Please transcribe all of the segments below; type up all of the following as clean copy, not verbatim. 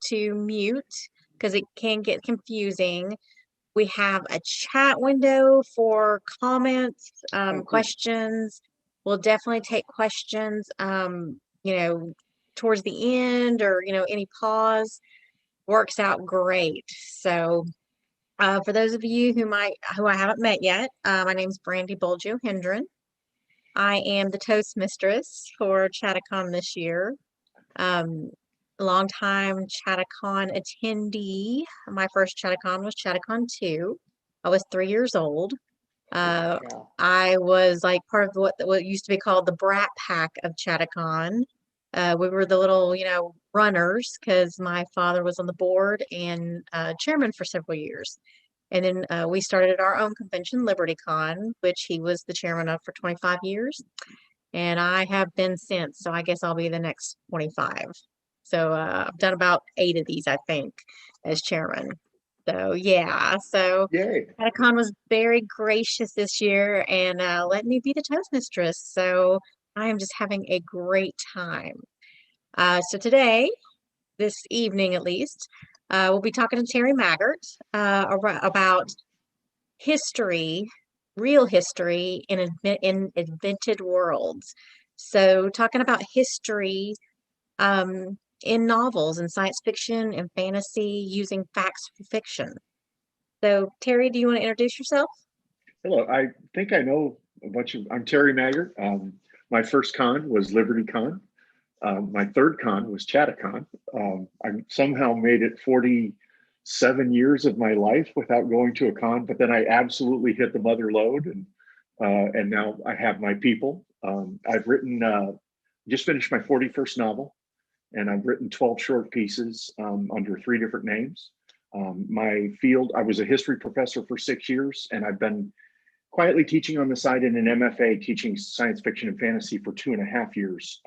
to mute because it can get confusing. We have a chat window for comments, Oh, cool. questions. We'll definitely take questions, towards the end or, any pause works out great. So, for those of you who I haven't met yet, my name is Brandy Bolgeo-Hendren. I am the Toast Mistress for Chattacon this year. Um, Longtime Chattacon attendee. My first Chattacon was Chattacon 2. I was 3 years old. Holy Uh, cow. I was like part of what used to be called the Brat Pack of Chattacon. We were the little, runners because my father was on the board and chairman for several years. And then we started our own convention, LibertyCon, which he was the chairman of for 25 years. And I have been since, so I guess I'll be the next 25. So I've done about 8 of these, I think, as chairman. So yeah, so Yay. Catacon was very gracious this year and let me be the toast mistress. So I am just having a great time. So today, this evening at least, we'll be talking to Terry Maggert about history, real history in invented worlds. So talking about history in novels and science fiction and fantasy using facts for fiction. So Terry, do you want to introduce yourself? Hello. I think I know a bunch of. I'm Terry Maggert. My first con was Liberty Con. My third con was Chattacon. I somehow made it 47 years of my life without going to a con, but then I absolutely hit the mother load, and now I have my people. I've written, just finished my 41st novel, and I've written 12 short pieces under 3 different names. My field, I was a history professor for 6 years, and I've been quietly teaching on the side in an MFA, teaching science fiction and fantasy for 2.5 years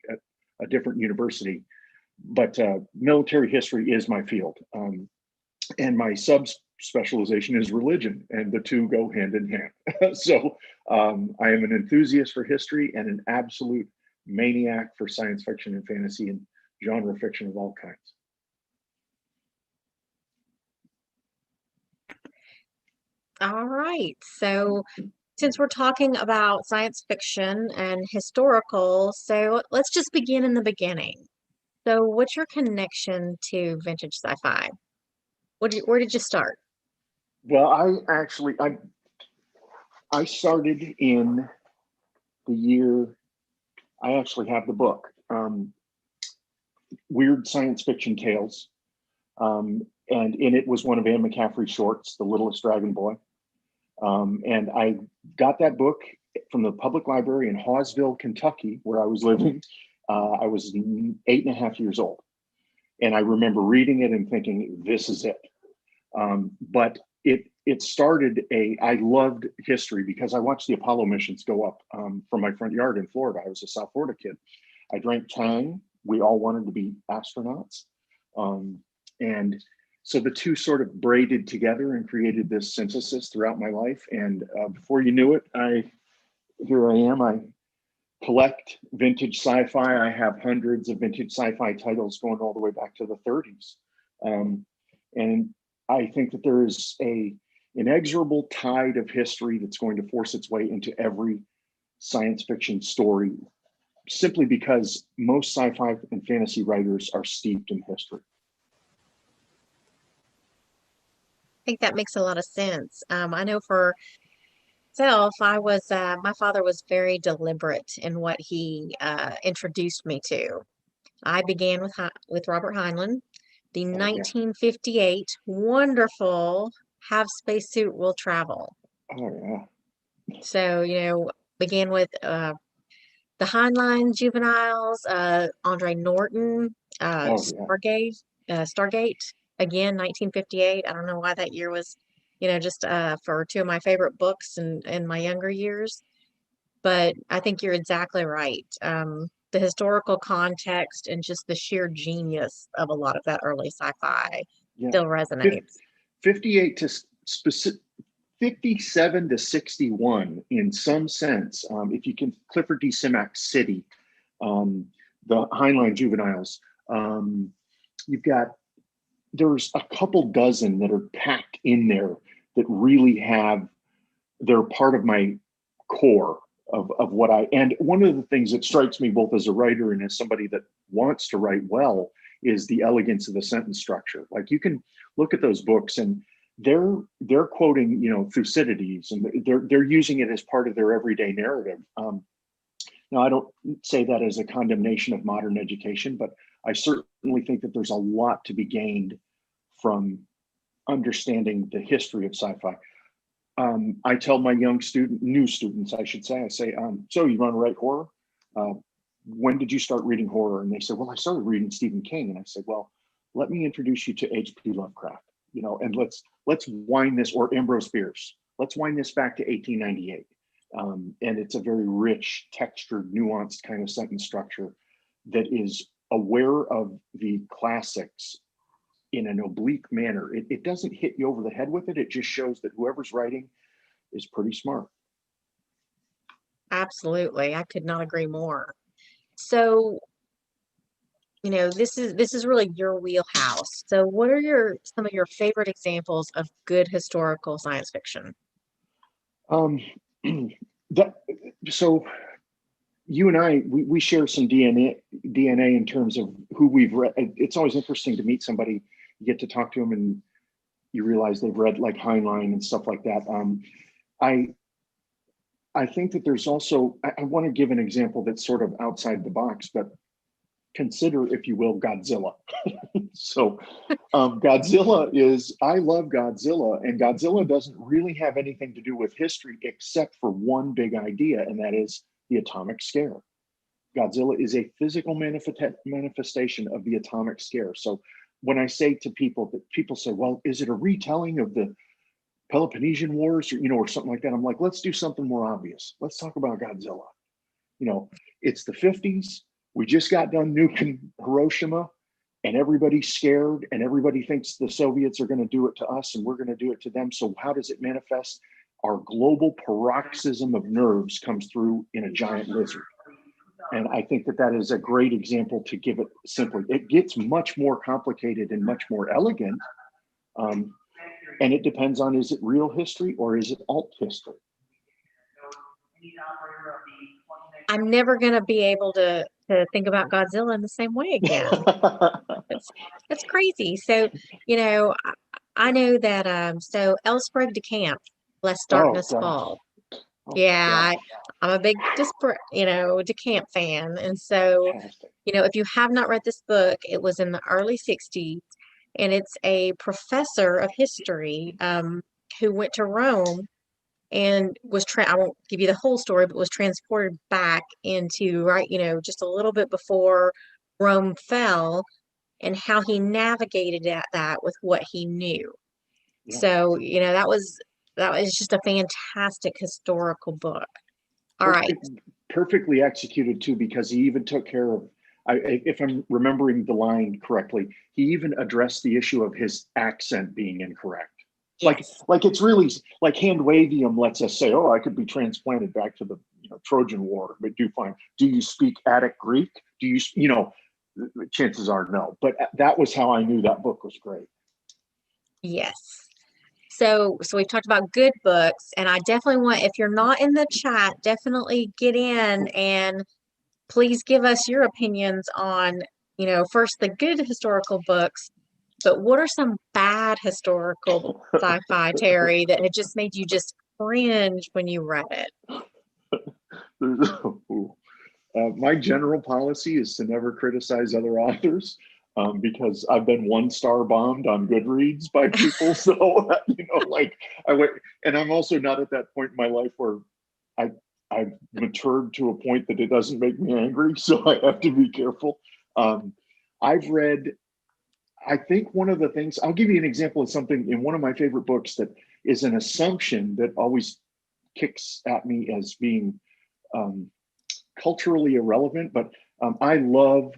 at a different university. But military history is my field. And my specialization is religion, and the two go hand in hand. So I am an enthusiast for history and an absolute maniac for science fiction and fantasy and genre fiction of all kinds. All right. So since we're talking about science fiction and historical, so let's just begin in the beginning. So what's your connection to vintage sci-fi? Where did you start? Well, I started in the year. I actually have the book, Weird Science Fiction Tales, and in it was one of Anne McCaffrey's shorts, The Littlest Dragon Boy. And I got that book from the public library in Hawesville, Kentucky, where I was living. I was 8.5 years old. And I remember reading it and thinking, this is it. But it started I loved history because I watched the Apollo missions go up from my front yard in Florida. I was a South Florida kid. I drank Tang. We all wanted to be astronauts. And so the two sort of braided together and created this synthesis throughout my life. And before you knew it, here I am. I collect vintage sci-fi. I have hundreds of vintage sci-fi titles going all the way back to the 30s. And I think that there is a inexorable tide of history that's going to force its way into every science fiction story, simply because most sci-fi and fantasy writers are steeped in history. I think that makes a lot of sense. I know for myself, my father was very deliberate in what he introduced me to. I began with Robert Heinlein, the Oh yeah. 1958 wonderful Have Spacesuit Will Travel. Oh yeah. So, began with the Heinlein juveniles, Andre Norton, Oh yeah. Stargate, again, 1958. I don't know why that year was, just for 2 of my favorite books in my younger years. But I think you're exactly right. The historical context and just the sheer genius of a lot of that early sci-fi Yeah. still resonates. 58 to specific 57 to 61 in some sense. If you can, Clifford D. Simak's City, the Heinlein juveniles. You've got there's a couple dozen that are packed in there that really have, they're part of my core of what I, and one of the things that strikes me both as a writer and as somebody that wants to write well is the elegance of the sentence structure. Like you can look at those books and they're quoting, you know, Thucydides, and they're using it as part of their everyday narrative. Now, I don't say that as a condemnation of modern education, but I certainly think that there's a lot to be gained from understanding the history of sci-fi. I tell my new students, I should say, I say, so you want to write horror? Uh, when did you start reading horror? And they say, well, I started reading Stephen King. And I said, well, let me introduce you to H.P. Lovecraft, you know, and let's wind this, or Ambrose Bierce, let's wind this back to 1898. And it's a very rich, textured, nuanced kind of sentence structure that is aware of the classics in an oblique manner. It doesn't hit you over the head with it. It just shows that whoever's writing is pretty smart. Absolutely. I could not agree more. So, you know, this is really your wheelhouse. So what are some of your favorite examples of good historical science fiction? Um, that so you and I, we share some DNA in terms of who we've read. It's always interesting to meet somebody, you get to talk to them, and you realize they've read like Heinlein and stuff like that. I I think that there's also, I want to give an example that's sort of outside the box, but consider, if you will, Godzilla. So Godzilla is, I love Godzilla, and Godzilla doesn't really have anything to do with history except for one big idea, and that is the atomic scare. Godzilla is a physical manifestation of the atomic scare. So when I say to people, that people say, well, is it a retelling of the Peloponnesian Wars, or, you know, or something like that? I'm like, let's do something more obvious. Let's talk about Godzilla. You know, it's the 50s. We just got done nuking Hiroshima, and everybody's scared, and everybody thinks the Soviets are going to do it to us and we're going to do it to them. So how does it manifest? Our global paroxysm of nerves comes through in a giant lizard. And I think that that is a great example to give it simply. It gets much more complicated and much more elegant. And it depends on, is it real history or is it alt history? I'm never going to be able to think about Godzilla in the same way again. That's that's crazy. So, you know, I know that so L. Sprague de Camp, Lest Oh Darkness gosh. Fall. Oh Yeah, gosh. I'm a big DeCamp fan. And so, Fantastic. you know, if you have not read this book, it was in the early 60s, and it's a professor of history who went to Rome and I won't give you the whole story, but was transported back into, right, you know, just a little bit before Rome fell, and how he navigated that with what he knew. Yeah. So, you know, that was just a fantastic historical book. All right. Perfect, perfectly executed too, because he even took care of, if I'm remembering the line correctly, he even addressed the issue of his accent being incorrect. Yes. Like it's really like hand wavium lets us say, oh, I could be transplanted back to the, you know, Trojan War, but do fine. Do you speak Attic Greek? Do you, you know, chances are no. But that was how I knew that book was great. Yes. So we've talked about good books, and I definitely want, if you're not in the chat, definitely get in and please give us your opinions on, you know, first the good historical books, but what are some bad historical sci-fi, Terry, that had just made you just cringe when you read it? My general policy is to never criticize other authors, because I've been 1-star bombed on Goodreads by people. So, you know, like I went, and I'm also not at that point in my life where I I've matured to a point that it doesn't make me angry. So I have to be careful. Um, I've read, I think one of the things, I'll give you an example of something in one of my favorite books that is an assumption that always kicks at me as being um, culturally irrelevant, but I love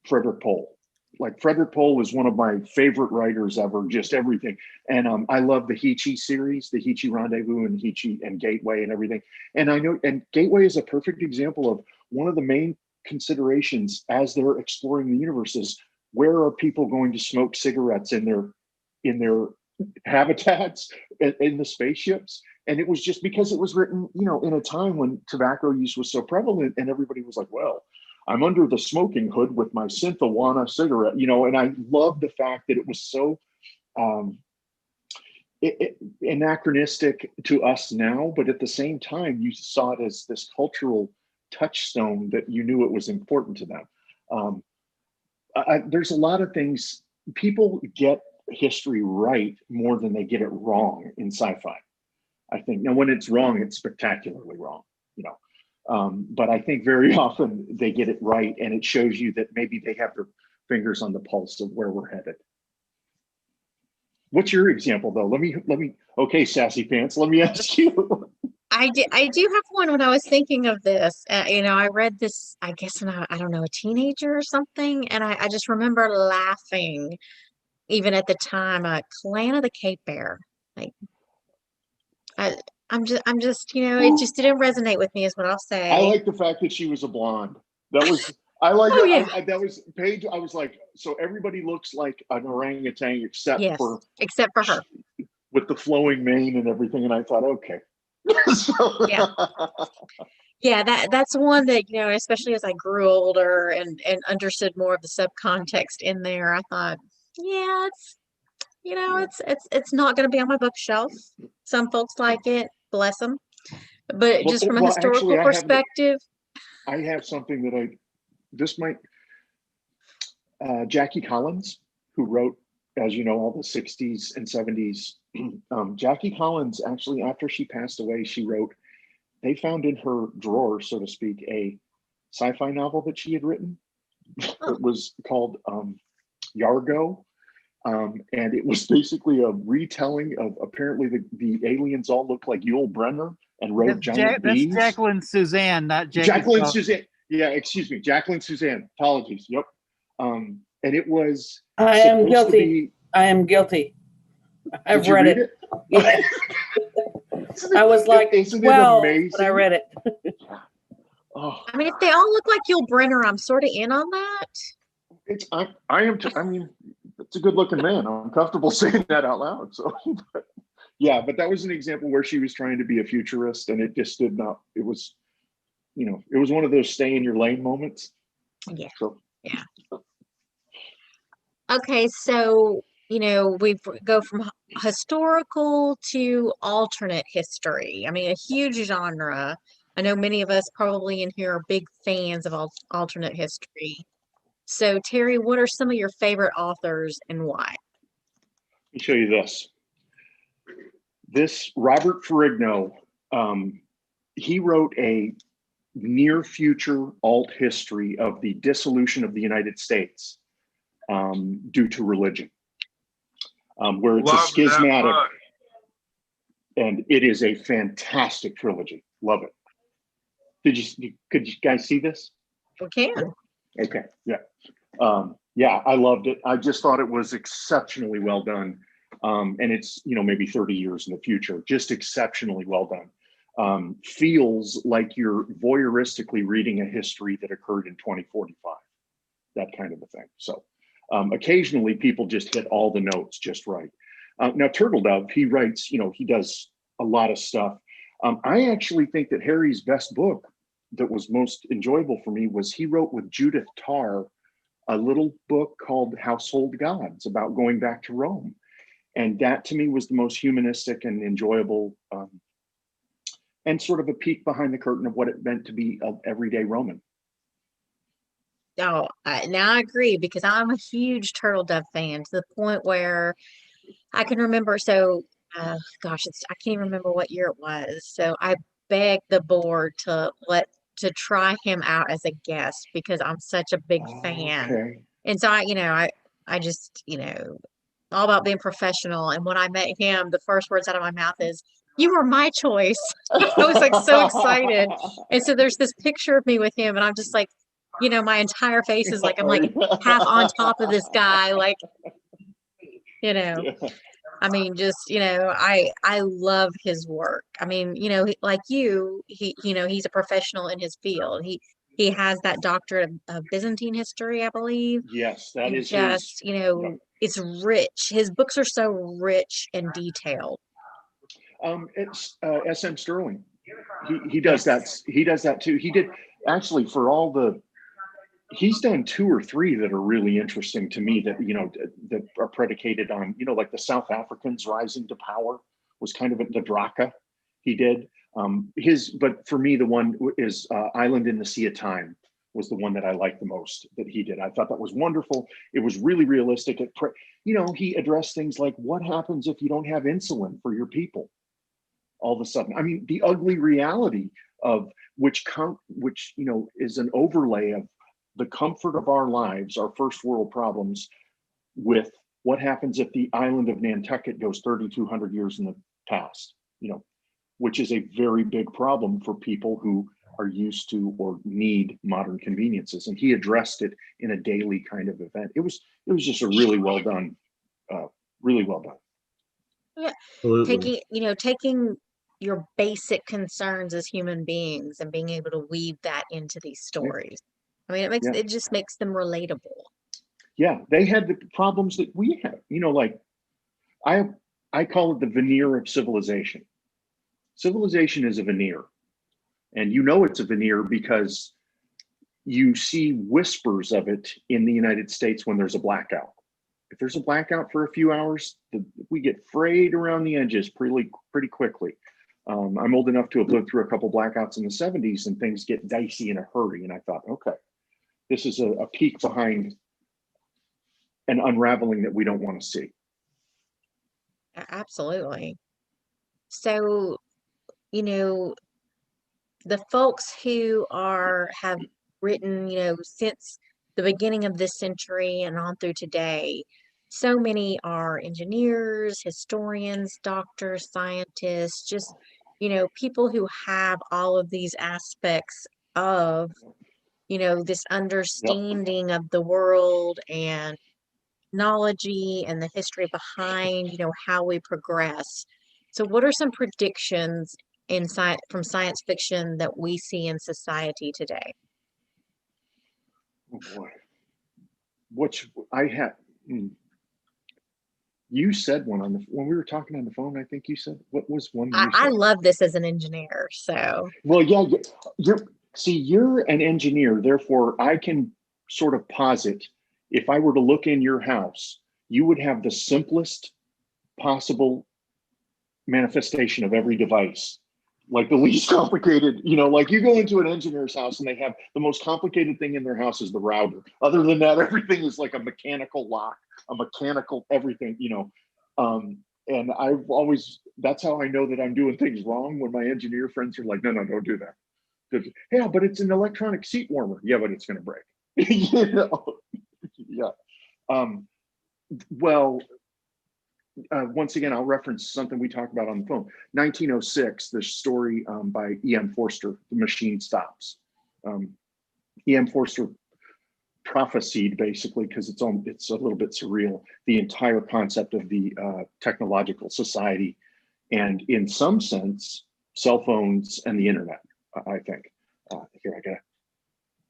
Frederick Pohl. Like Frederick Pohl is one of my favorite writers ever, just everything. And I love the Heechee series, the Heechee Rendezvous and Heechee and Gateway and everything. And I know, and Gateway is a perfect example of one of the main considerations as they're exploring the universe is where are people going to smoke cigarettes in their habitats in the spaceships? And it was just because it was written, in a time when tobacco use was so prevalent, and everybody was like, well, I'm under the smoking hood with my Synthowana cigarette, and I love the fact that it was so um, anachronistic to us now, but at the same time, you saw it as this cultural touchstone that you knew it was important to them. Um, there's a lot of things, people get history right more than they get it wrong in sci-fi. I think now when it's wrong, it's spectacularly wrong, but I think very often they get it right, and it shows you that maybe they have their fingers on the pulse of where we're headed. What's your example though? Let me. Okay, sassy pants. Let me ask you. I do have one when I was thinking of this. I read this, I guess, when I don't know, a teenager or something, and I just remember laughing even at the time. Clan of the Cape Bear. Like, I, I'm just, it just didn't resonate with me, is what I'll I say. like the fact that she was a blonde. That was I like Oh it. yeah, That was Paige. I was like, so everybody looks like an orangutan except yes, for except for her. with the flowing mane and everything. And I thought, okay. Yeah, yeah. That's one that especially as I grew older and understood more of the subcontext in there. I thought, yeah, Yeah. it's not going to be on my bookshelf. Some folks like it, bless them. But just from a Well, actually, historical perspective, I have something that this might, Jackie Collins, who wrote, as you know, all the 60s and 70s. Jackie Collins, actually, after she passed away, she wrote, they found in her drawer, so to speak, a sci-fi novel that she had written. oh, It was called Yargo. And it was basically a retelling of, apparently the aliens all looked like Yul Brynner and rode giant That's bees. Jacqueline Suzanne, not Jackie. Jacqueline Suzanne. Yeah, excuse me, Jacqueline Suzanne. Apologies. Yep. And it was I am guilty. I am guilty. I've read read it. Yeah. I was like isn't 12 it amazing? when I read it. Oh, I mean, if they all look like Yul Brynner, I'm sort of in on that. it's I am. I mean, it's a good-looking man. I'm comfortable saying that out loud. So, yeah, but that was an example where she was trying to be a futurist, and it just did not. It was, it was one of those stay in your lane moments. Yeah. So, Yeah. Okay, so we go from historical to alternate history. I mean, a huge genre. I know many of us probably in here are big fans of alternate history. So, Terry, what are some of your favorite authors and why? let me show you this. This Robert Ferrigno, he wrote a near future alt history of the dissolution of the United States due to religion, where it's a schismatic, and it is a fantastic trilogy. Love it. Could you guys see this? We can. Okay, yeah. Yeah, I loved it. I just thought it was exceptionally well done. And it's, maybe 30 years in the future, just exceptionally well done. Feels like you're voyeuristically reading a history that occurred in 2045, that kind of a thing. So occasionally people just hit all the notes just right. Now, Turtle Dove, he writes, he does a lot of stuff. I actually think that Harry's best book that was most enjoyable for me was he wrote with Judith Tarr a little book called Household Gods about going back to Rome. And that to me was the most humanistic and enjoyable and sort of a peek behind the curtain of what it meant to be an everyday Roman. Oh, now I agree because I'm a huge Turtle Dove fan to the point where I can remember. So, gosh, I can't even remember what year it was. So I begged the board to try him out as a guest because I'm such a big fan. Okay. And so I just, all about being professional. And when I met him, the first words out of my mouth is, "You were my choice." I was like so excited. And so there's this picture of me with him, and I'm just like, my entire face is like I'm like half on top of this guy, like, I mean, just, I love his work. I mean, like he's a professional in his field. He has that doctorate of Byzantine history, I believe. Yes, that And is just, his. you know, it's rich. His books are so rich and detailed. It's S.M. Sterling. He does Yes. that. He does that too. He did actually for all the. He's done 2 or 3 that are really interesting to me that, that are predicated on, like the South Africans rising to power was kind of the Draka he did. But for me, the one is Island in the Sea of Time was the one that I liked the most that he did. I thought that was wonderful. It was really realistic. He addressed things like what happens if you don't have insulin for your people all of a sudden. I mean, the ugly reality of which is an overlay of the comfort of our lives, our first world problems, with what happens if the island of Nantucket goes 3,200 years in the past, which is a very big problem for people who are used to or need modern conveniences. And he addressed it in a daily kind of event. It was just a really well done, really well done. Yeah. Absolutely. Taking your basic concerns as human beings and being able to weave that into these stories. I mean, it just makes them relatable. Yeah, they had the problems that we have. Like I call it the veneer of civilization. Civilization is a veneer, and it's a veneer because you see whispers of it in the United States when there's a blackout. If there's a blackout for a few hours, we get frayed around the edges pretty quickly. I'm old enough to have lived through a couple blackouts in the 70s, and things get dicey in a hurry. And I thought, okay, this is a peek behind an unraveling that we don't want to see. Absolutely. So, the folks who have written, since the beginning of this century and on through today, so many are engineers, historians, doctors, scientists, just, people who have all of these aspects of, this understanding of the world and technology and the history behind, how we progress. So what are some predictions from science fiction that we see in society today? Oh boy. Which I had, you said one when we were talking on the phone. I think you said, what was one you I said? love this as an engineer, so. Well, yeah, you're an engineer, therefore I can sort of posit, if I were to look in your house, you would have the simplest possible manifestation of every device, like the least complicated, like you go into an engineer's house and they have the most complicated thing in their house is the router. Other than that, everything is like a mechanical lock, a mechanical everything, and that's how I know that I'm doing things wrong, when my engineer friends are like, no, don't do that. Yeah, but it's an electronic seat warmer. Yeah, but it's going to break. Yeah. Well, once again, I'll reference something we talked about on the phone. 1906, the story by E.M. Forster, The Machine Stops. E.M. Forster prophesied, basically, because it's a little bit surreal, the entire concept of the technological society, and in some sense, cell phones and the internet, I think. Here, I got it.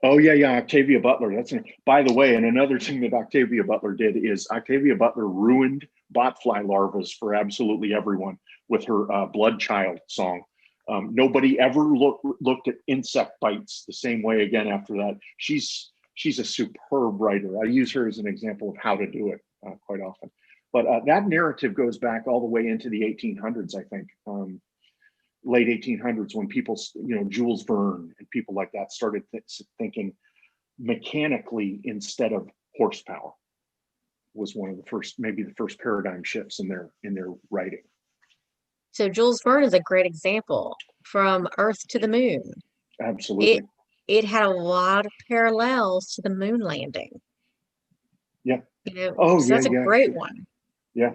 Oh, yeah, Octavia Butler. By the way, and another thing that Octavia Butler did is Octavia Butler ruined botfly larvas for absolutely everyone with her Blood Child song. Nobody ever looked at insect bites the same way again after that. She's a superb writer. I use her as an example of how to do it quite often. But that narrative goes back all the way into the 1800s, I think. Late 1800s, when people, Jules Verne and people like that started thinking mechanically instead of horsepower, was one of the first, maybe the first paradigm shifts in their writing. So Jules Verne is a great example. From Earth to the Moon. Absolutely. It had a lot of parallels to the moon landing. Yeah. So that's a great one. Yeah.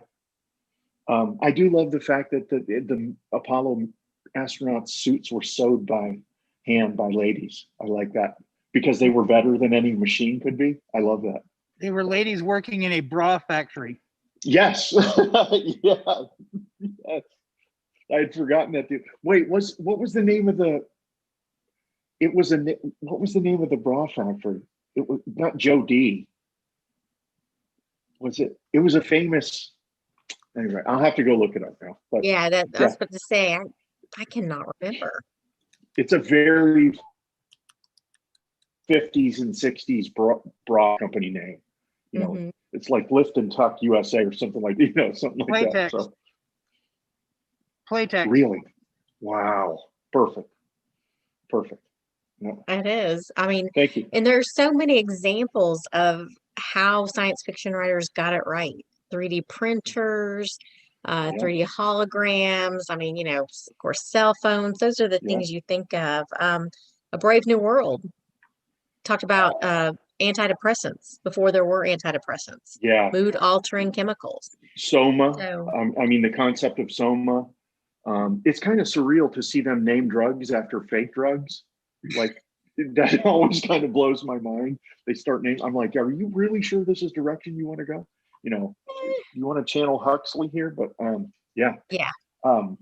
I do love the fact that the Apollo astronauts' suits were sewed by hand by ladies. I like that, because they were better than any machine could be. I love that. They were ladies working in a bra factory. Yes. Yeah. Yes. I had forgotten that. Wait, what was the name of the it was what was the name of the bra factory? It was not Joe D. Was it? It was a famous. Anyway, I'll have to go look it up now. But Yeah, that I yeah, was about to say, I cannot remember. it's a very 50s and 60s bra company name. You know, Hmm. it's like Lift and Tuck USA or something like something like that. Playtex. So Playtex. really, wow, perfect. No, It is. I mean, thank you. and there's so many examples of how science fiction writers got it right. 3D printers, Yeah, 3D holograms. I mean, of course, cell phones. Those are the yeah, things you think of. A Brave New World talked about antidepressants before there were antidepressants, yeah. mood altering chemicals. Soma. So, I mean, the concept of Soma. It's kind of surreal to see them name drugs after fake drugs. Like that always kind of blows my mind. They start naming. I'm like, are you really sure this is direction you want to go? You want to channel Huxley here, but yeah. yeah. Um,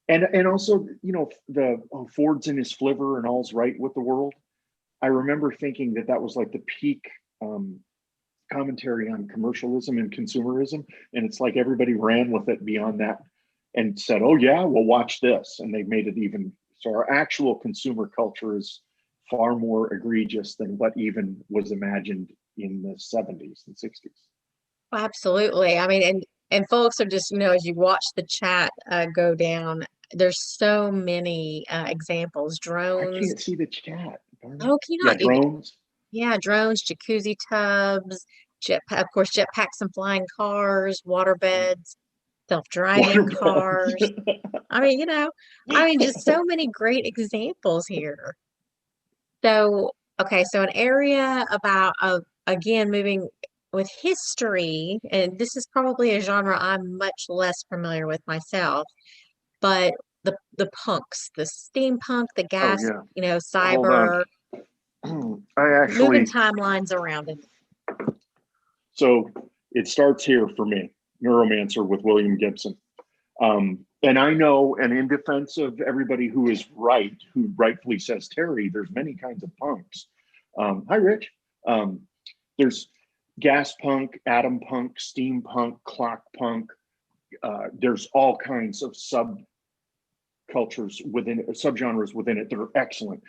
and also, the Ford's in his flivver and all's right with the world. I remember thinking that was like the peak commentary on commercialism and consumerism, and it's like everybody ran with it beyond that and said, "Oh yeah, well watch this," and they made it even. So our actual consumer culture is far more egregious than what even was imagined in the 70s and 60s. Absolutely. I mean, and folks are just, as you watch the chat go down, there's so many examples. I Drones. can't see the chat. Darn it. Oh, can you Yeah, not? drones. Yeah, drones, jacuzzi tubs, of course, jetpacks and flying cars, waterbeds, self-driving cars. Waterbed. I mean, just so many great examples here. So, okay, so an area about again moving with history, and this is probably a genre I'm much less familiar with myself, but the punks, the steampunk, the Oh gas, yeah. Hold on. cyber, I moving actually. timelines around it. So it starts here for me, Neuromancer with William Gibson. And I know, and in defense of everybody who is right, who rightfully says, Terry, there's many kinds of punks. Hi, Rich. There's gas punk, atom punk, steampunk, clock punk. There's all kinds of subcultures within it, subgenres within it that are excellent.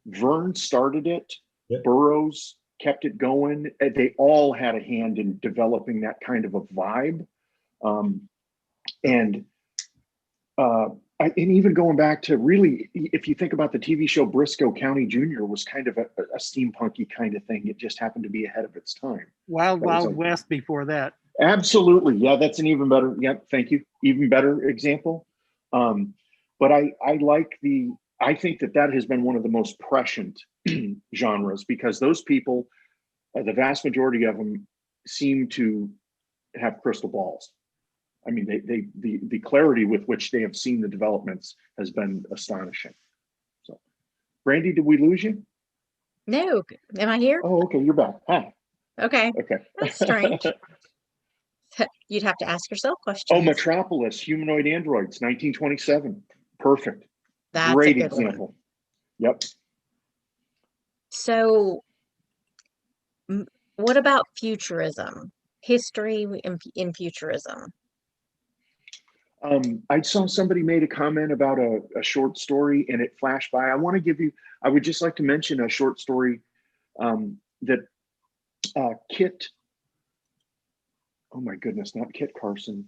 Verne started it. Yep. Burroughs kept it going. They all had a hand in developing that kind of a vibe. And even going back to really, if you think about the TV show Briscoe County Jr. was kind of a steampunky kind of thing. It just happened to be ahead of its time. Wild West before that. Absolutely. Yeah, that's an even better, thank you. Even better example. But I think that has been one of the most prescient genres because those people, the vast majority of them seem to have crystal balls. I mean, the clarity with which they have seen the developments has been astonishing. So, Brandy, did we lose you? No, am I here? Oh, okay, you're back. Hi. Okay. Okay. That's strange. You'd have to ask yourself questions. Oh, Metropolis, Humanoid Androids, 1927. Perfect. That's Great a good example. One. Yep. So, what about futurism? History in futurism. I saw somebody made a comment about a short story and it flashed by. I would just like to mention a short story that Kit, oh my goodness, not Kit Carson.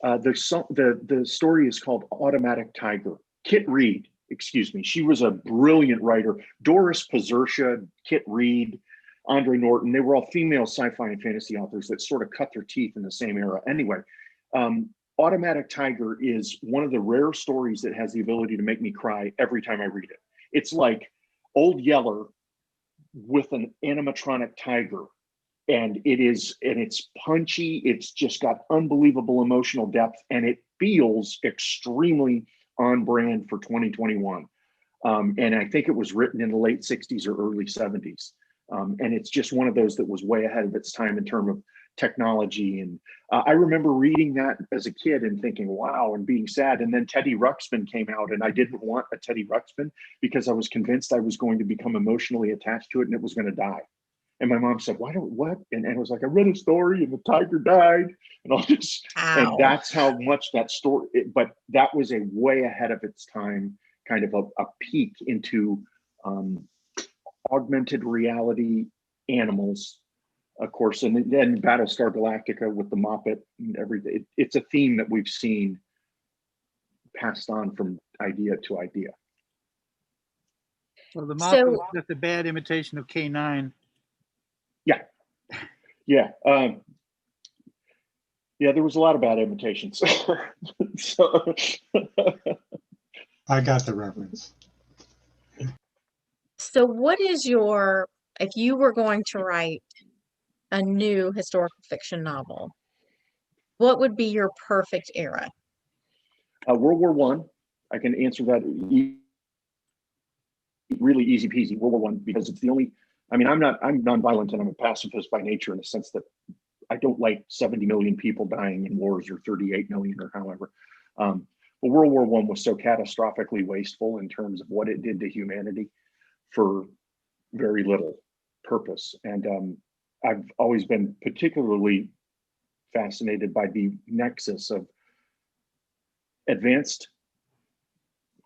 The story is called Automatic Tiger. Kit Reed, excuse me. She was a brilliant writer. Doris Pazurcia, Kit Reed, Andre Norton, they were all female sci-fi and fantasy authors that sort of cut their teeth in the same era. Anyway, Automatic Tiger is one of the rare stories that has the ability to make me cry every time I read it. It's like Old Yeller with an animatronic tiger. And it's punchy. It's just got unbelievable emotional depth, and it feels extremely on brand for 2021. And I think it was written in the late 60s or early 70s. And it's just one of those that was way ahead of its time in terms of technology. And I remember reading that as a kid and thinking, wow, and being sad. And then Teddy Ruxpin came out, and I didn't want a Teddy Ruxpin because I was convinced I was going to become emotionally attached to it and it was going to die. And my mom said, what? And it was like, I read a story and the tiger died and all this. And Ow. that's how much that story, but that was a way ahead of its time, kind of a peek into augmented reality animals, of course, and then Battlestar Galactica with the Moppet and everything. It's a theme that we've seen passed on from idea to idea. So the Moppet was just a bad imitation of K9. Yeah. Yeah. Yeah, there was a lot of bad imitations. So I got the reference. So what is if you were going to write a new historical fiction novel, what would be your perfect era? World War One. I can answer that really easy peasy. World War One, because it's the only. I mean, I'm nonviolent and I'm a pacifist by nature, in the sense that I don't like 70 million people dying in wars, or 38 million, or however. But World War One was so catastrophically wasteful in terms of what it did to humanity for very little purpose. And I've always been particularly fascinated by the nexus of advanced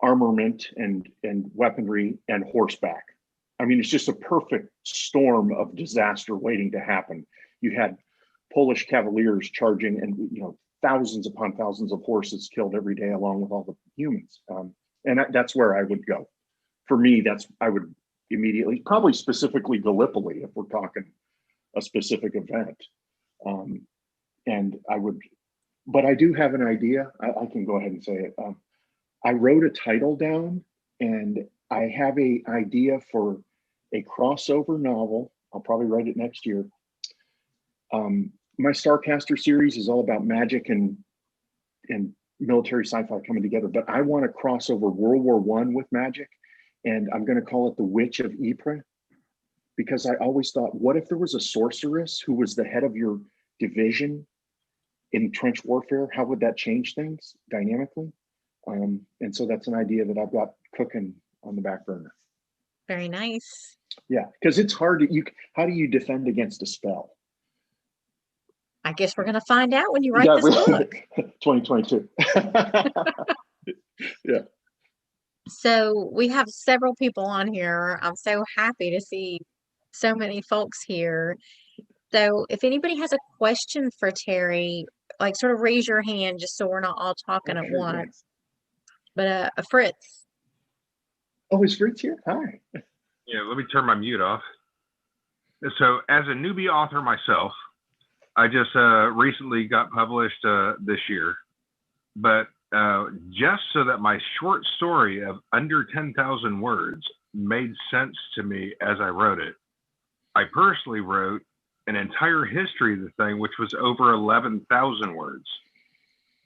armament and weaponry and horseback. I mean, it's just a perfect storm of disaster waiting to happen. You had Polish cavaliers charging, and thousands upon thousands of horses killed every day, along with all the humans. And that's where I would go. For me, I would immediately, probably specifically Gallipoli, if we're talking a specific event. And I would, but I do have an idea. I can go ahead and say it. I wrote a title down, and I have an idea for a crossover novel. I'll probably write it next year. My Starcaster series is all about magic and military sci-fi coming together, but I want to cross over World War One with magic, and I'm going to call it The Witch of Ypres, because I always thought, what if there was a sorceress who was the head of your division in trench warfare? How would that change things dynamically? And so that's an idea that I've got cooking on the back burner. Very nice. Yeah, because it's hard how do you defend against a spell? I guess we're going to find out when you write this book. 2022. Yeah. So we have several people on here. I'm so happy to see so many folks here. So if anybody has a question for Terry, like sort of raise your hand, just so we're not all talking at once. But Fritz. Oh, is Fritz here? Hi. Yeah, let me turn my mute off. So as a newbie author myself, I just recently got published this year, but just so that my short story of under 10,000 words made sense to me as I wrote it, I personally wrote an entire history of the thing, which was over 11,000 words.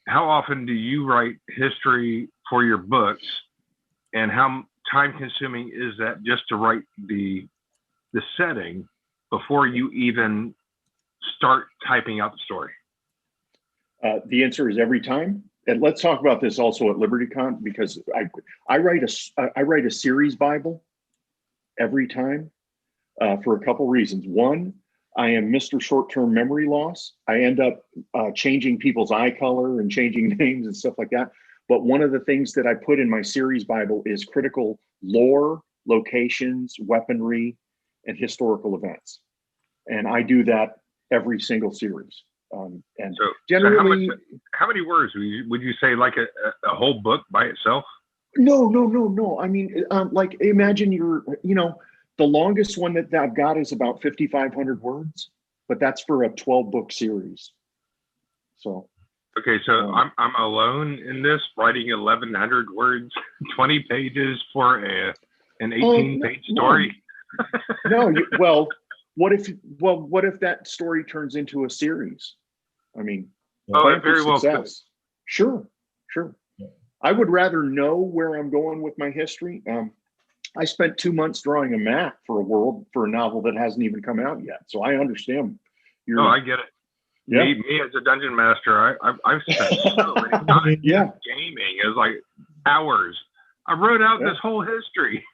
How often do you write history for your books, and how time consuming is that just to write the setting before you even start typing out the story? The answer is every time. And let's talk about this also at LibertyCon, because I write a series Bible every time for a couple reasons. One, I am Mr. Short-Term Memory Loss. I end up changing people's eye color and changing names and stuff like that. But one of the things that I put in my series Bible is critical lore, locations, weaponry, and historical events. And I do that every single series. And so generally, how many words would you say, like a whole book by itself? No. I mean, like imagine the longest one that I've got is about 5,500 words, but that's for a 12-book series. So. Okay, so I'm alone in this, writing 1,100 words, 20 pages for an 18-page story. No, what if that story turns into a series? I mean, it very well could. Sure. I would rather know where I'm going with my history. I spent 2 months drawing a map for a novel that hasn't even come out yet. So I understand. I get it. Yeah. Me as a dungeon master, I've spent so many times Yeah. gaming. It was like hours. I wrote out Yeah. this whole history.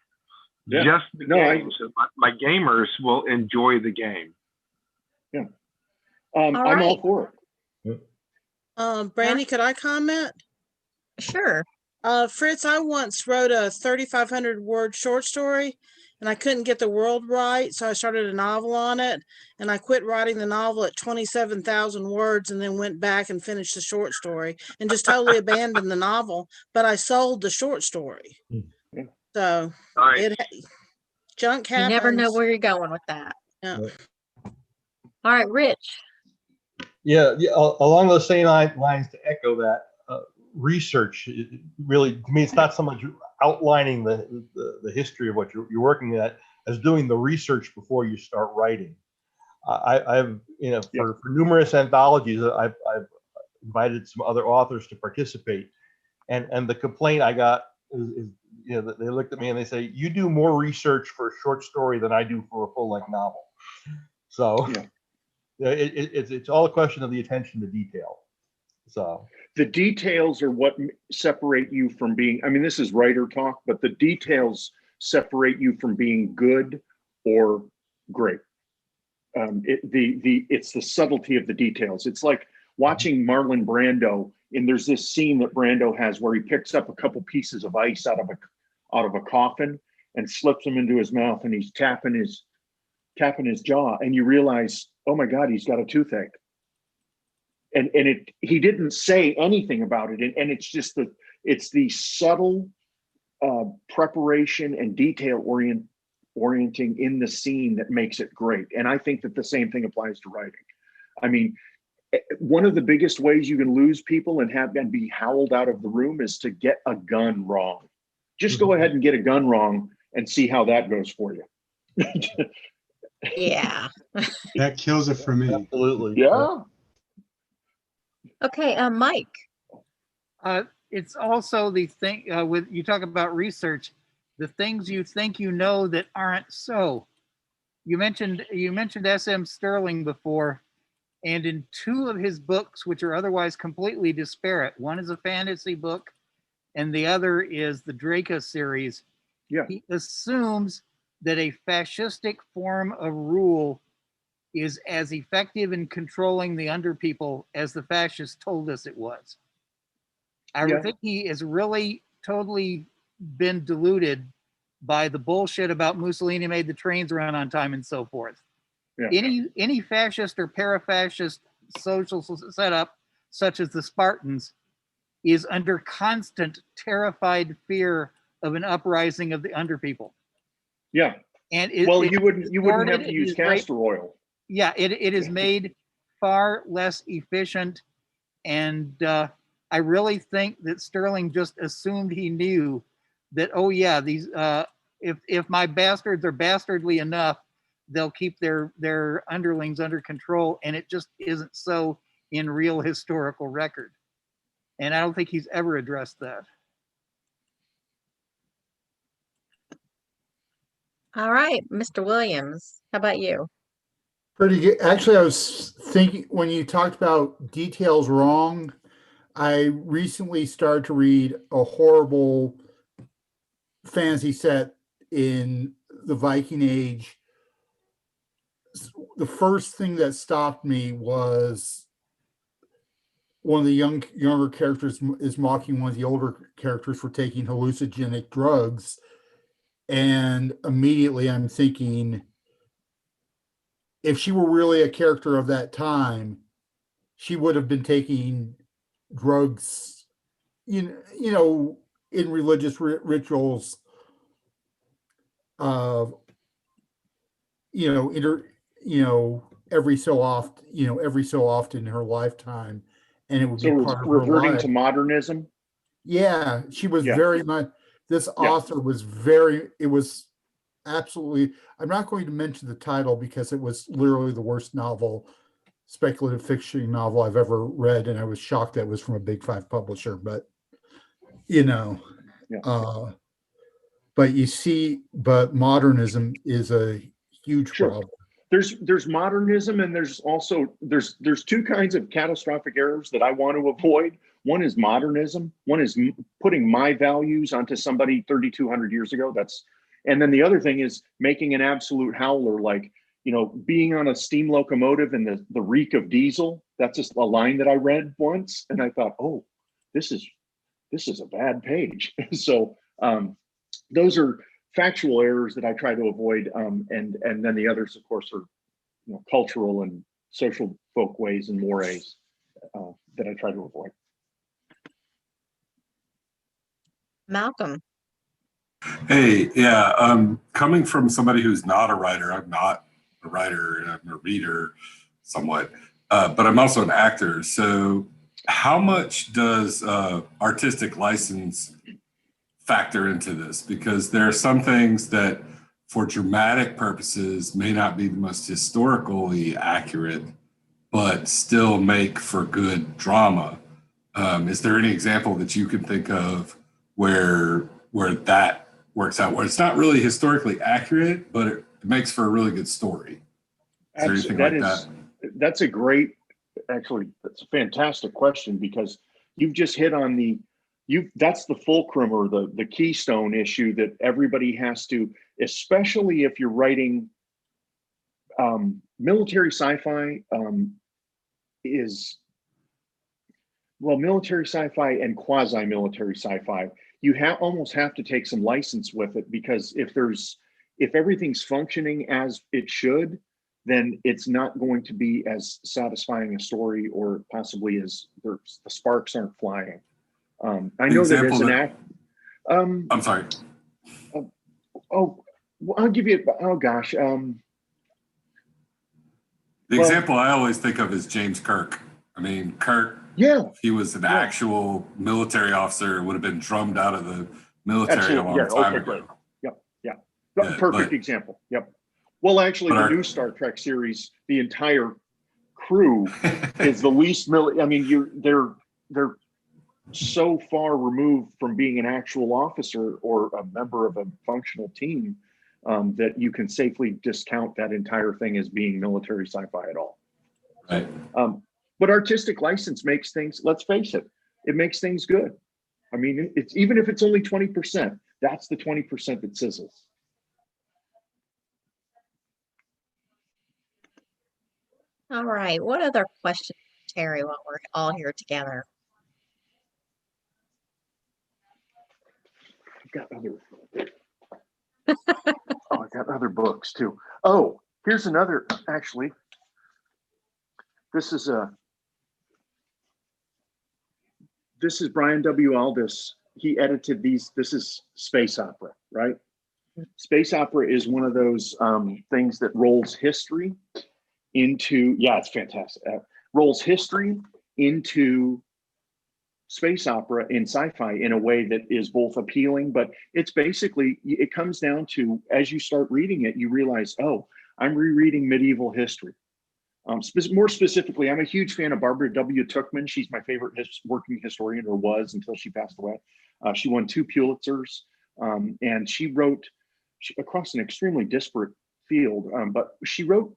Yeah. Just the No, game. So my gamers will enjoy the game. Yeah. All I'm all right. for it. Brandy, could I comment? Sure. Fritz, I once wrote a 3,500 word short story and I couldn't get the world right. So I started a novel on it and I quit writing the novel at 27,000 words and then went back and finished the short story and just totally abandoned the novel. But I sold the short story. Yeah. So Nice. junk You never know happens. where you're going with that. Yeah. All right, Rich. Yeah, along those same lines, to echo that, research really, to me, it's not so much outlining the history of what you're working at as doing the research before you start writing. I've for numerous anthologies, I've invited some other authors to participate, and the complaint I got is that they looked at me and they say, you do more research for a short story than I do for a full-length novel. So it's all a question of the attention to detail. So the details are what separate you from being, I mean, this is writer talk, but the details separate you from being good or great. It's the subtlety of the details. It's like watching Marlon Brando, and there's this scene that Brando has where he picks up a couple pieces of ice out of a coffin and slips them into his mouth, and he's tapping his jaw, and you realize, oh my God, he's got a toothache. And he didn't say anything about it, and it's just the subtle preparation and detail orienting in the scene that makes it great. And I think that the same thing applies to writing. I mean, one of the biggest ways you can lose people and be howled out of the room is to get a gun wrong. Just go ahead and get a gun wrong and see how that goes for you. Yeah. That kills it for me. absolutely, Yeah. Okay, Mike. It's also the thing with you talk about research, the things you think you know that aren't so. You mentioned S.M. Sterling before, and in two of his books, which are otherwise completely disparate, one is a fantasy book, and the other is the Draco series. Yeah. He assumes that a fascistic form of rule is as effective in controlling the underpeople as the fascists told us it was. I think he has really totally been deluded by the bullshit about Mussolini made the trains run on time and so forth. Yeah. Any fascist or para-fascist social setup, such as the Spartans, is under constant terrified fear of an uprising of the underpeople. Yeah. And you wouldn't have to use castor oil. Yeah, it is made far less efficient, and I really think that Sterling just assumed he knew that, oh yeah, these if my bastards are bastardly enough, they'll keep their underlings under control, and it just isn't so in real historical record. And I don't think he's ever addressed that. All right, Mr. Williams, how about you? Pretty good. Actually, I was thinking when you talked about details wrong, I recently started to read a horrible fantasy set in the Viking Age. The first thing that stopped me was one of the younger characters is mocking one of the older characters for taking hallucinogenic drugs. And immediately I'm thinking, if she were really a character of that time, she would have been taking drugs, in religious rituals, every so often in her lifetime, and it would be part of her reverting life. to modernism. Yeah, she was very much. This author was very. It was absolutely. I'm not going to mention the title because it was literally the worst novel, speculative fiction novel I've ever read, and I was shocked that it was from a Big Five publisher. But but modernism is a huge problem. there's modernism, and there's also there's two kinds of catastrophic errors that I want to avoid. One is modernism. One is putting my values onto somebody 3,200 years ago. And then the other thing is making an absolute howler, like, being on a steam locomotive and the reek of diesel. That's just a line that I read once, and I thought, oh, this is a bad page. So those are factual errors that I try to avoid, and then the others, of course, are cultural and social folkways and mores that I try to avoid. Malcolm. Hey, yeah, coming from somebody who's not a writer, I'm not a writer, and I'm a reader somewhat, but I'm also an actor. So how much does artistic license factor into this? Because there are some things that for dramatic purposes may not be the most historically accurate, but still make for good drama. Is there any example that you can think of where that works out, where it's not really historically accurate, but it makes for a really good story? Is there anything like that? That's a fantastic question, because you've just hit on that's the fulcrum, or the keystone issue that everybody has to, especially if you're writing military sci-fi, military sci-fi and quasi-military sci-fi. You almost have to take some license with it, because if everything's functioning as it should, then it's not going to be as satisfying a story, or possibly as the sparks aren't flying. I know that as an act. I'm sorry. I'll give you. Oh gosh. The example I always think of is James Kirk. I mean, Kirk. Yeah. If he was an actual military officer, would have been drummed out of the military a long time ago. Great. Yeah. Perfect example. Yep. Well, actually, the new Star Trek series, the entire crew is the least I mean, they're so far removed from being an actual officer or a member of a functional team that you can safely discount that entire thing as being military sci-fi at all. Right. But artistic license makes things, let's face it, it makes things good. I mean, it's even if it's only 20%, that's the 20% that sizzles. All right. What other questions, Terry, while we're all here together? I got other books too. Oh, here's another, actually. This is Brian W. Aldiss. He edited these. This is space opera, right? Space opera is one of those things that rolls history into, it's fantastic. Rolls history into space opera in sci-fi in a way that is both appealing, but it's basically, it comes down to, as you start reading it, you realize, oh, I'm rereading medieval history. More specifically, I'm a huge fan of Barbara W. Tuchman. She's my favorite working historian, or was until she passed away. She won 2 Pulitzers, and she wrote across an extremely disparate field, but she wrote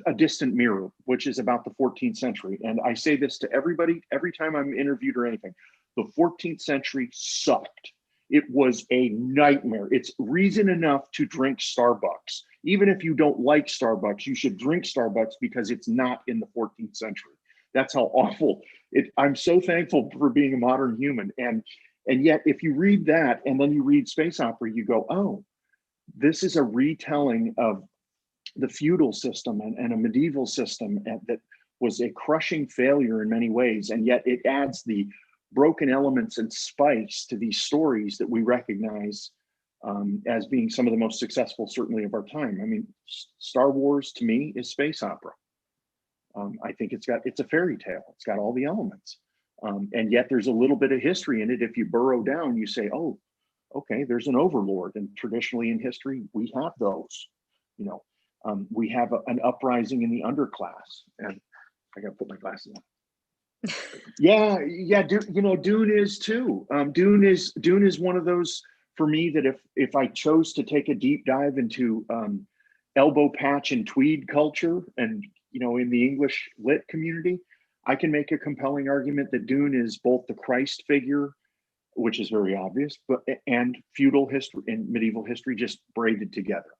A Distant Mirror, which is about the 14th century. And I say this to everybody every time I'm interviewed or anything. The 14th century sucked. It was a nightmare. It's reason enough to drink Starbucks. Even if you don't like Starbucks, you should drink Starbucks, because it's not in the 14th century. That's how awful it. I'm so thankful for being a modern human. And yet, if you read that and then you read space opera, you go, oh, this is a retelling of the feudal system and a medieval system that was a crushing failure in many ways. And yet it adds the broken elements and spice to these stories that we recognize as being some of the most successful, certainly, of our time. I mean, Star Wars to me is space opera. I think it's a fairy tale. It's got all the elements. And yet there's a little bit of history in it. If you burrow down, you say, oh, okay, there's an overlord. And traditionally in history, we have those, we have an uprising in the underclass. And I got to put my glasses on. Dune is too. Dune is one of those, for me, that if I chose to take a deep dive into elbow patch and tweed culture, and in the English lit community, I can make a compelling argument that Dune is both the Christ figure, which is very obvious, and feudal history and medieval history just braided together.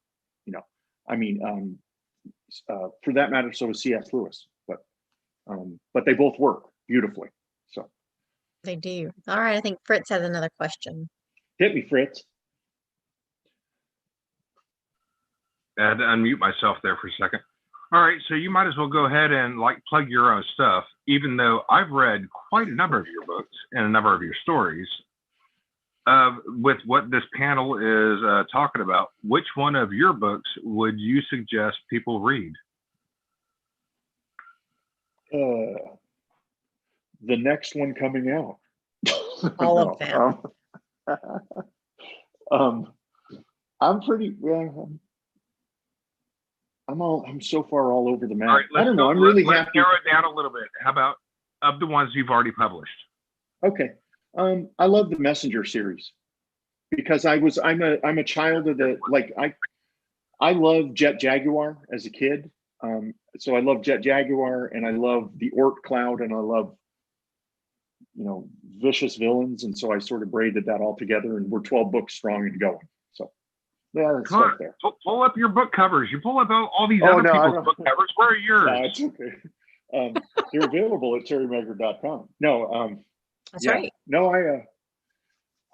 For that matter, so is C.S. Lewis, but they both work beautifully. So They do. All right, I think Fritz has another question. hit me, Fritz. I had to unmute myself there for a second. All right, so you might as well go ahead and plug your own stuff, even though I've read quite a number of your books and a number of your stories. With what this panel is talking about, which one of your books would you suggest people read? The next one coming out. All of them. I'm pretty. I'm so far all over the map. All right, I don't know. I'm really happy. Let's narrow it down a little bit. How about of the ones you've already published? Okay. I love the Messenger series because I'm a child of I love Jet Jaguar as a kid. So I love Jet Jaguar, and I love the Oort Cloud, and I love vicious villains, and so I sort of braided that all together, and we're 12 books strong and going. So yeah, that's right there. Pull up your book covers. You pull up all these other people's book covers. Where are yours? No, it's okay. They're available at terrymaggert.com. No, That's right. No,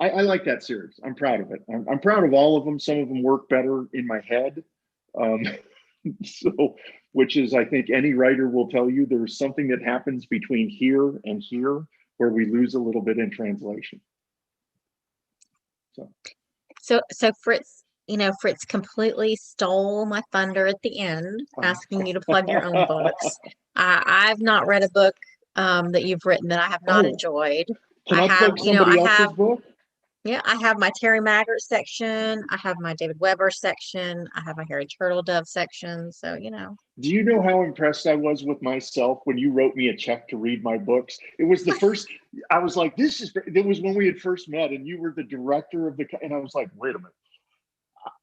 I like that series. I'm proud of it. I'm proud of all of them. Some of them work better in my head. So, which is, I think any writer will tell you, there's something that happens between here and here where we lose a little bit in translation. So Fritz, Fritz completely stole my thunder at the end, asking you to plug your own books. I've not read a book that you've written that I have not enjoyed. Can I plug somebody else's book? Yeah, I have my Terry Maggert section. I have my David Weber section. I have my Harry Turtledove section. So, Do you know how impressed I was with myself when you wrote me a check to read my books? It was the first, I was like, it was when we had first met and you were the director of and I was like, wait a minute.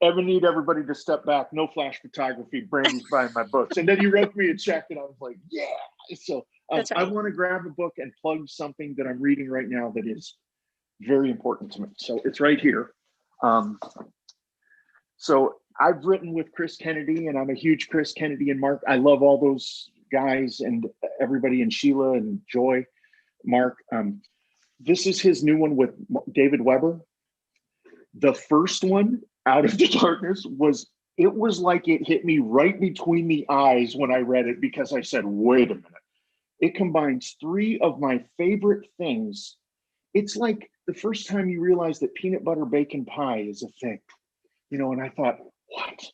I need everybody to step back. No flash photography. Brandy's buying my books. And then you wrote me a check and I was like, yeah. So That's right. I want to grab a book and plug something that I'm reading right now that is very important to me. So it's right here. So I've written with Chris Kennedy, and I'm a huge Chris Kennedy and Mark. I love all those guys and everybody, and Sheila and Joy, Mark. This is his new one with David Weber. The first one, Out of the Darkness, was like it hit me right between the eyes when I read it, because I said, wait a minute. It combines three of my favorite things. It's like the first time you realize that peanut butter bacon pie is a thing, and I thought, what?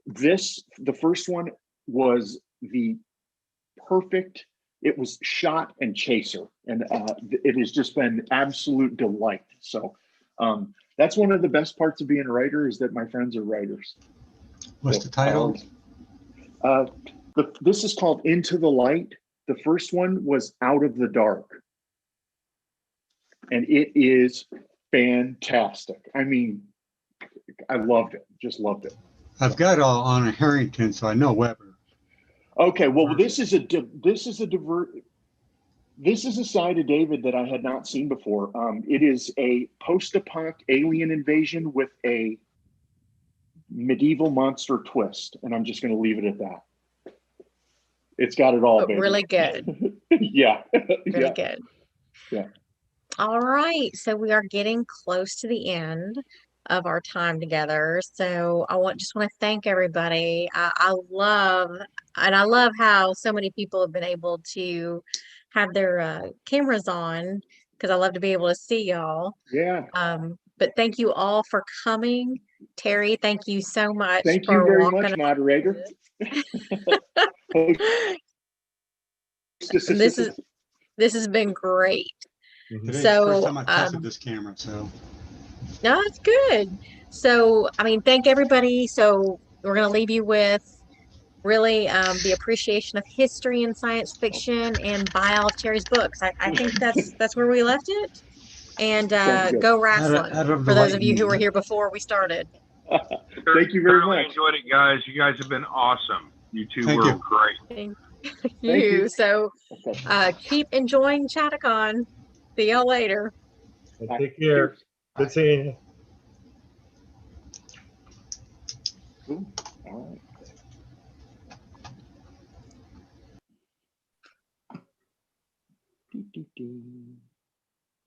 The first one was the perfect, it was shot and chaser. And it has just been absolute delight. So that's one of the best parts of being a writer, is that my friends are writers. What's the title? This is called Into the Light. The first one was Out of the Dark. And it is fantastic. I mean, I loved it. Just loved it. I've got on a Harrington, so I know Weber. Okay, well, this is a side of David that I had not seen before. It is a post-apoc alien invasion with a medieval monster twist, and I'm just going to leave it at that. It's got it all, baby. Really good. Yeah. Really good. Yeah. All right, so we are getting close to the end of our time together. So I just want to thank everybody. I love how so many people have been able to have their cameras on, because I love to be able to see y'all. Yeah. But thank you all for coming. Terry, thank you so much. Thank you very much, moderator. This has been great. Today's So, the first time I tested this camera, so. No, it's good. So, thank everybody. So we're going to leave you with really the appreciation of history and science fiction, and buy all of Terry's books. I think that's where we left it. And go wrestling, for those of you who were here before we started. Thank you very Thoroughly much. enjoyed it, guys. You guys have been awesome. You two Thank were you. great. Thank Thank you. you. So Okay. keep enjoying Chattacon. See y'all later. Take care. Cheers. Good seeing you. Cool. All right.